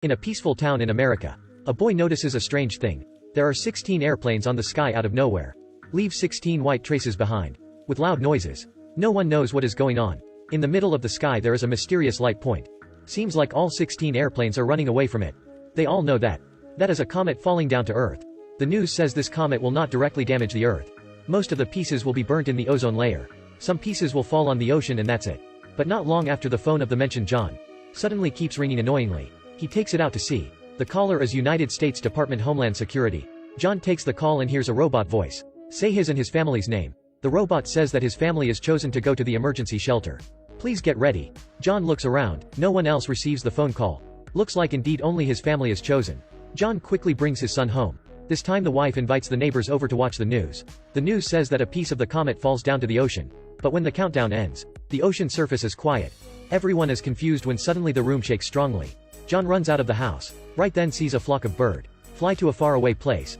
In a peaceful town in America, a boy notices a strange thing. There are 16 airplanes on the sky out of nowhere. Leave 16 white traces behind. With loud noises. No one knows what is going on. In the middle of the sky there is a mysterious light point. Seems like all 16 airplanes are running away from it. They all know that. That is a comet falling down to Earth. The news says this comet will not directly damage the Earth. Most of the pieces will be burnt in the ozone layer. Some pieces will fall on the ocean and that's it. But not long after the phone of the mentioned John suddenly keeps ringing annoyingly. He takes it out to see. The caller is United States Department Homeland Security. John takes the call and hears a robot voice say his and his family's name. The robot says that his family is chosen to go to the emergency shelter. Please get ready. John looks around. No one else receives the phone call. Looks like indeed only his family is chosen. John quickly brings his son home. This time the wife invites the neighbors over to watch the news. The news says that a piece of the comet falls down to the ocean. But when the countdown ends, the ocean surface is quiet. Everyone is confused when suddenly the room shakes strongly. John runs out of the house. Right then sees a flock of bird fly to a faraway place.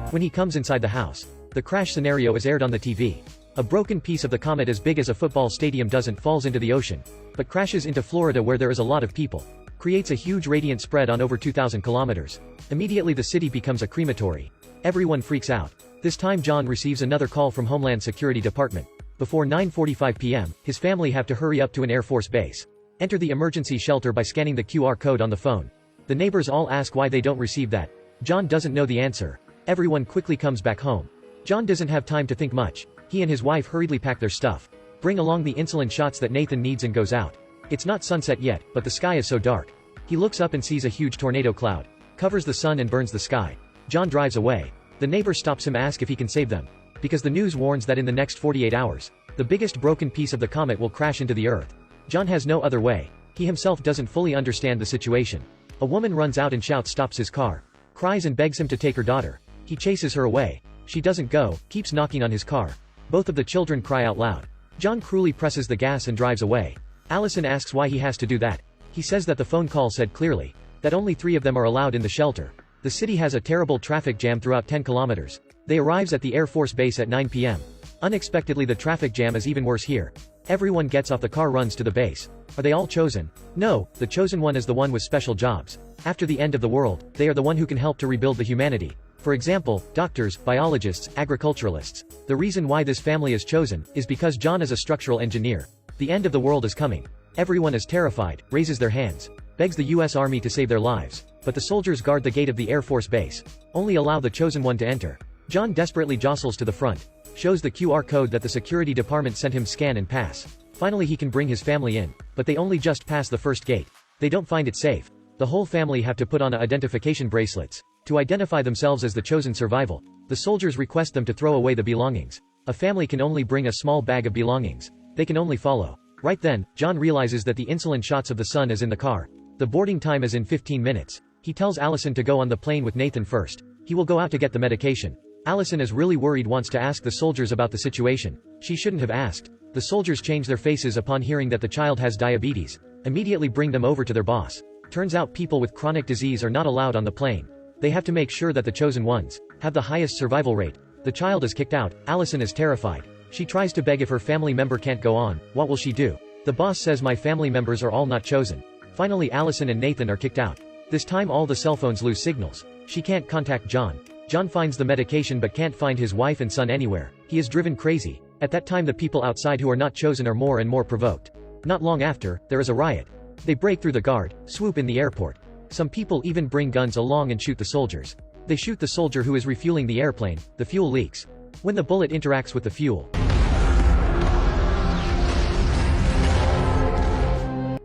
When he comes inside the house, the crash scenario is aired on the TV. A broken piece of the comet as big as a football stadium doesn't falls into the ocean, but crashes into Florida where there is a lot of people. Creates a huge radiant spread on over 2,000 kilometers. Immediately the city becomes a crematory. Everyone freaks out. This time John receives another call from Homeland Security Department. Before 9:45 p.m., his family have to hurry up to an Air Force base. Enter the emergency shelter by scanning the QR code on the phone. The neighbors all ask why they don't receive that. John doesn't know the answer. Everyone quickly comes back home. John doesn't have time to think much. He and his wife hurriedly pack their stuff. Bring along the insulin shots that Nathan needs and goes out. It's not sunset yet, but the sky is so dark. He looks up and sees a huge tornado cloud. Covers the sun and burns the sky. John drives away. The neighbor stops him, asks if he can save them. Because the news warns that in the next 48 hours, the biggest broken piece of the comet will crash into the Earth. John has no other way. He himself doesn't fully understand the situation. A woman runs out and shouts, stops his car. Cries and begs him to take her daughter. He chases her away. She doesn't go, keeps knocking on his car. Both of the children cry out loud. John cruelly presses the gas and drives away. Allison asks why he has to do that. He says that the phone call said clearly that only 3 of them are allowed in the shelter. The city has a terrible traffic jam throughout 10 kilometers. They arrives at the Air Force base at 9 p.m. Unexpectedly the traffic jam is even worse here. Everyone gets off the car, runs to the base. Are they all chosen? No, the chosen one is the one with special jobs. After the end of the world, they are the one who can help to rebuild the humanity. For example, doctors, biologists, agriculturalists. The reason why this family is chosen is because John is a structural engineer. The end of the world is coming. Everyone is terrified, raises their hands, begs the US Army to save their lives. But the soldiers guard the gate of the Air Force base. Only allow the chosen one to enter. John desperately jostles to the front. Shows the QR code that the security department sent him, scan and pass. Finally he can bring his family in. But they only just pass the first gate. They don't find it safe. The whole family have to put on identification bracelets to identify themselves as the chosen survival. The soldiers request them to throw away the belongings. A family can only bring a small bag of belongings. They can only follow. Right then, John realizes that the insulin shots of the son is in the car. The boarding time is in 15 minutes. He tells Allison to go on the plane with Nathan first. He will go out to get the medication. Allison is really worried, wants to ask the soldiers about the situation. She shouldn't have asked. The soldiers change their faces upon hearing that the child has diabetes. Immediately bring them over to their boss. Turns out people with chronic disease are not allowed on the plane. They have to make sure that the chosen ones have the highest survival rate. The child is kicked out. Allison is terrified. She tries to beg if her family member can't go on. What will she do? The boss says my family members are all not chosen. Finally Allison and Nathan are kicked out. This time all the cell phones lose signals. She can't contact John. John finds the medication but can't find his wife and son anywhere. He is driven crazy. At that time the people outside who are not chosen are more and more provoked. Not long after, there is a riot. They break through the guard, swoop in the airport. Some people even bring guns along and shoot the soldiers. They shoot the soldier who is refueling the airplane. The fuel leaks. When the bullet interacts with the fuel,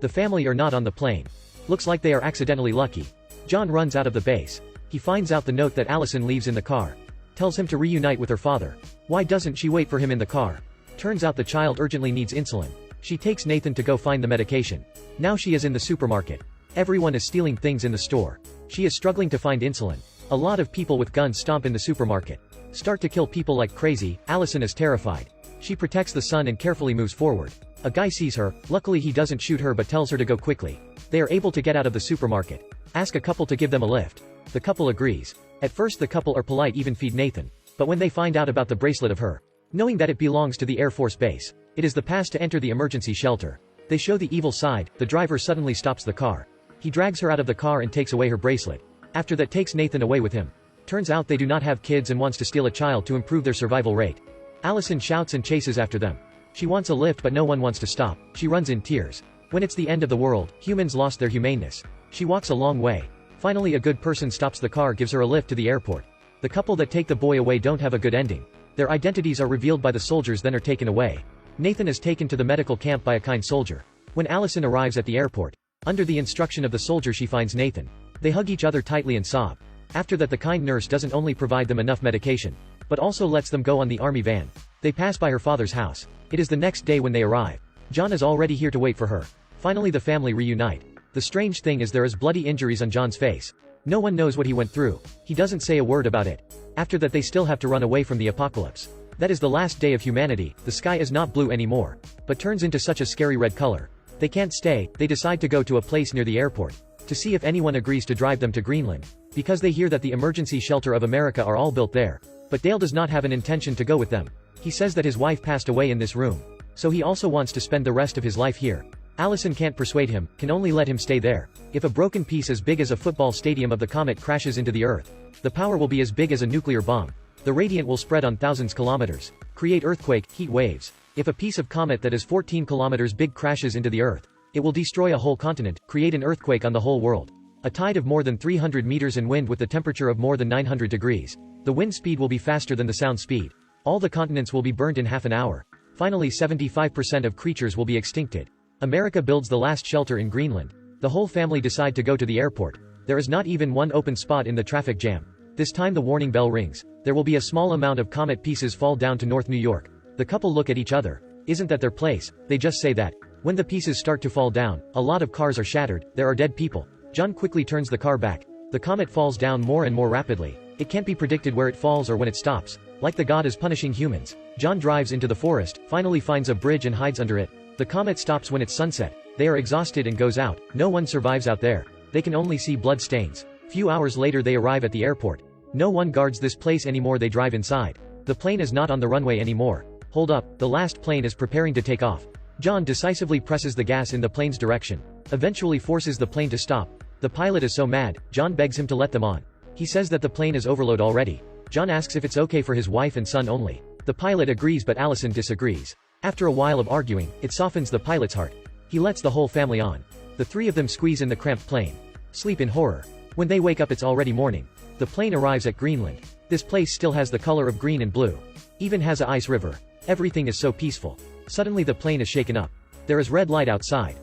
the family are not on the plane. Looks like they are accidentally lucky. John runs out of the base. He finds out the note that Allison leaves in the car. Tells him to reunite with her father. Why doesn't she wait for him in the car? Turns out the child urgently needs insulin. She takes Nathan to go find the medication. Now she is in the supermarket. Everyone is stealing things in the store. She is struggling to find insulin. A lot of people with guns stomp in the supermarket. Start to kill people like crazy. Allison is terrified. She protects the son and carefully moves forward. A guy sees her. Luckily he doesn't shoot her but tells her to go quickly. They are able to get out of the supermarket. Ask a couple to give them a lift. The couple agrees. At first the couple are polite, even feed Nathan. But when they find out about the bracelet of her knowing that it belongs to the Air Force Base. It is the pass to enter the emergency shelter. They show the evil side. The driver suddenly stops the car. He drags her out of the car and takes away her bracelet. After that takes Nathan away with him. Turns out they do not have kids and wants to steal a child to improve their survival rate. Allison shouts and chases after them. She wants a lift but no one wants to stop. She runs in tears. When it's the end of the world, humans lost their humaneness. She walks a long way. Finally a good person stops the car, gives her a lift to the airport. The couple that take the boy away don't have a good ending. Their identities are revealed by the soldiers, then are taken away. Nathan is taken to the medical camp by a kind soldier. When Allison arrives at the airport, under the instruction of the soldier she finds Nathan. They hug each other tightly and sob. After that the kind nurse doesn't only provide them enough medication, but also lets them go on the army van. They pass by her father's house. It is the next day when they arrive. John is already here to wait for her. Finally the family reunite. The strange thing is there is bloody injuries on John's face. No one knows what he went through. He doesn't say a word about it. After that they still have to run away from the apocalypse. That is the last day of humanity. The sky is not blue anymore, but turns into such a scary red color. They can't stay. They decide to go to a place near the airport to see if anyone agrees to drive them to Greenland, because they hear that the emergency shelter of America are all built there. But Dale does not have an intention to go with them. He says that his wife passed away in this room, so he also wants to spend the rest of his life here. Allison can't persuade him, can only let him stay there. If a broken piece as big as a football stadium of the comet crashes into the Earth, the power will be as big as a nuclear bomb. The radiant will spread on thousands kilometers, create earthquake, heat waves. If a piece of comet that is 14 kilometers big crashes into the Earth, it will destroy a whole continent, create an earthquake on the whole world. A tide of more than 300 meters and wind with a temperature of more than 900 degrees. The wind speed will be faster than the sound speed. All the continents will be burnt in half an hour. Finally 75% of creatures will be extincted. America builds the last shelter in Greenland. The whole family decide to go to the airport. There is not even one open spot in the traffic jam. This time the warning bell rings. There will be a small amount of comet pieces fall down to North New York. The couple look at each other. Isn't that their place? They just say that. When the pieces start to fall down, a lot of cars are shattered. There are dead people. John quickly turns the car back. The comet falls down more and more rapidly. It can't be predicted where it falls or when it stops. Like the god is punishing humans. John drives into the forest, finally finds a bridge and hides under it. The comet stops when it's sunset. They are exhausted and goes out. No one survives out there. They can only see blood stains. Few hours later they arrive at the airport. No one guards this place anymore. They drive inside. The plane is not on the runway anymore. Hold up, the last plane is preparing to take off. John decisively presses the gas in the plane's direction, eventually forces the plane to stop. The pilot is so mad, John begs him to let them on. He says that the plane is overload already. John asks if it's okay for his wife and son only. The pilot agrees but Allison disagrees. After a while of arguing, it softens the pilot's heart. He lets the whole family on. The three of them squeeze in the cramped plane. Sleep in horror. When they wake up it's already morning. The plane arrives at Greenland. This place still has the color of green and blue. Even has a ice river. Everything is so peaceful. Suddenly the plane is shaken up. There is red light outside.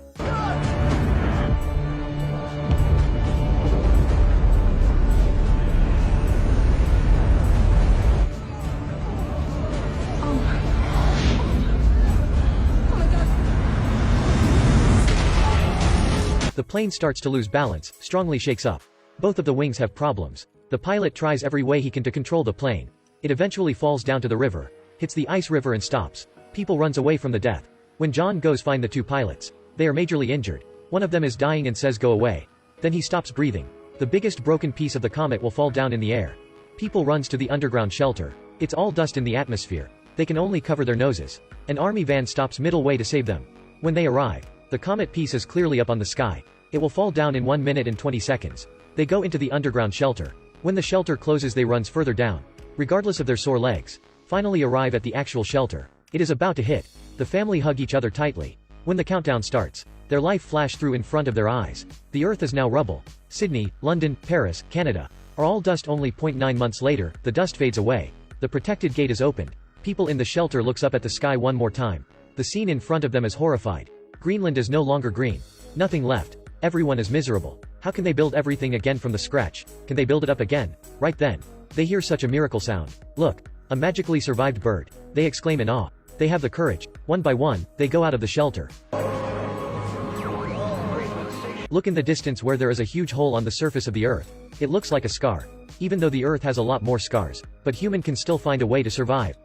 The plane starts to lose balance, strongly shakes up. Both of the wings have problems. The pilot tries every way he can to control the plane. It eventually falls down to the river, hits the ice river and stops. People runs away from the death. When John goes find the two pilots, they are majorly injured. One of them is dying and says go away. Then he stops breathing. The biggest broken piece of the comet will fall down in the air. People runs to the underground shelter. It's all dust in the atmosphere. They can only cover their noses. An army van stops middle way to save them. When they arrive, the comet piece is clearly up on the sky. It will fall down in 1 minute and 20 seconds. They go into the underground shelter. When the shelter closes they runs further down, regardless of their sore legs. Finally arrive at the actual shelter. It is about to hit. The family hug each other tightly. When the countdown starts, their life flash through in front of their eyes. The Earth is now rubble. Sydney, London, Paris, Canada are all dust. Only 0.9 months later, the dust fades away. The protected gate is opened. People in the shelter looks up at the sky one more time. The scene in front of them is horrified. Greenland is no longer green. Nothing left. Everyone is miserable. How can they build everything again from the scratch? Can they build it up again? Right then, they hear such a miracle sound. Look, a magically survived bird. They exclaim in awe. They have the courage. One by one, they go out of the shelter. Look in the distance where there is a huge hole on the surface of the Earth. It looks like a scar. Even though the Earth has a lot more scars, but human can still find a way to survive.